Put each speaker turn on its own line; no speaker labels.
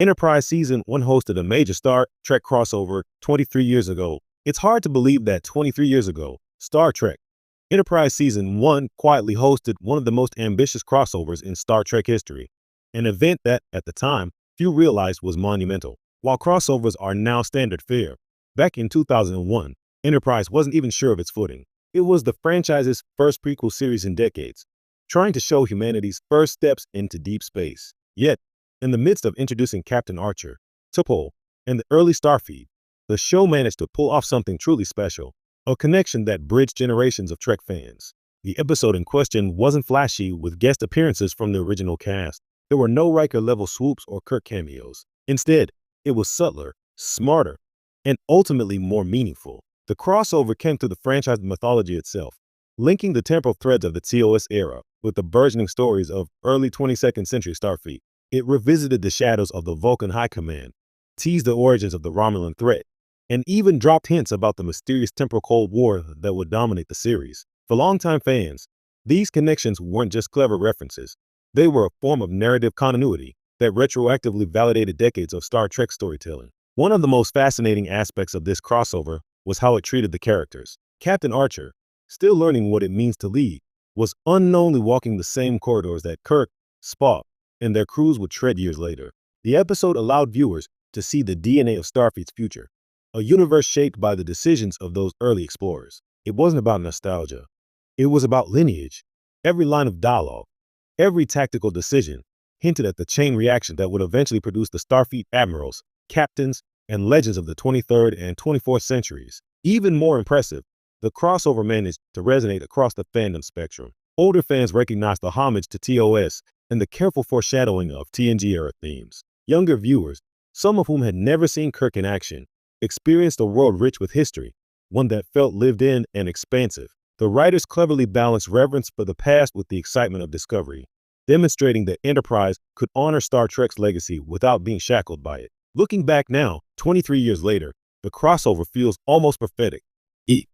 Enterprise Season 1 hosted a major Star Trek crossover 23 years ago. It's hard to believe that 23 years ago, Star Trek Enterprise Season 1 quietly hosted one of the most ambitious crossovers in Star Trek history, an event that, at the time, few realized was monumental. While crossovers are now standard fare, back in 2001, Enterprise wasn't even sure of its footing. It was the franchise's first prequel series in decades, trying to show humanity's first steps into deep space. Yet, in the midst of introducing Captain Archer, T'Pol, and the early Starfleet, the show managed to pull off something truly special, a connection that bridged generations of Trek fans. The episode in question wasn't flashy with guest appearances from the original cast. There were no Riker-level swoops or Kirk cameos. Instead, it was subtler, smarter, and ultimately more meaningful. The crossover came through the franchise mythology itself, linking the temporal threads of the TOS era with the burgeoning stories of early 22nd century Starfleet. It revisited the shadows of the Vulcan High Command, teased the origins of the Romulan threat, and even dropped hints about the mysterious temporal Cold War that would dominate the series. For longtime fans, these connections weren't just clever references. They were a form of narrative continuity that retroactively validated decades of Star Trek storytelling. One of the most fascinating aspects of this crossover was how it treated the characters. Captain Archer, still learning what it means to lead, was unknowingly walking the same corridors that Kirk, Spock, and their crews would tread years later. The episode allowed viewers to see the DNA of Starfleet's future, a universe shaped by the decisions of those early explorers. It wasn't about nostalgia. It was about lineage. Every line of dialogue, every tactical decision hinted at the chain reaction that would eventually produce the Starfleet admirals, captains, and legends of the 23rd and 24th centuries. Even more impressive, the crossover managed to resonate across the fandom spectrum. Older fans recognized the homage to TOS and the careful foreshadowing of TNG-era themes. Younger viewers, some of whom had never seen Kirk in action, experienced a world rich with history, one that felt lived in and expansive. The writers cleverly balanced reverence for the past with the excitement of discovery, demonstrating that Enterprise could honor Star Trek's legacy without being shackled by it. Looking back now, 23 years later, the crossover feels almost prophetic. It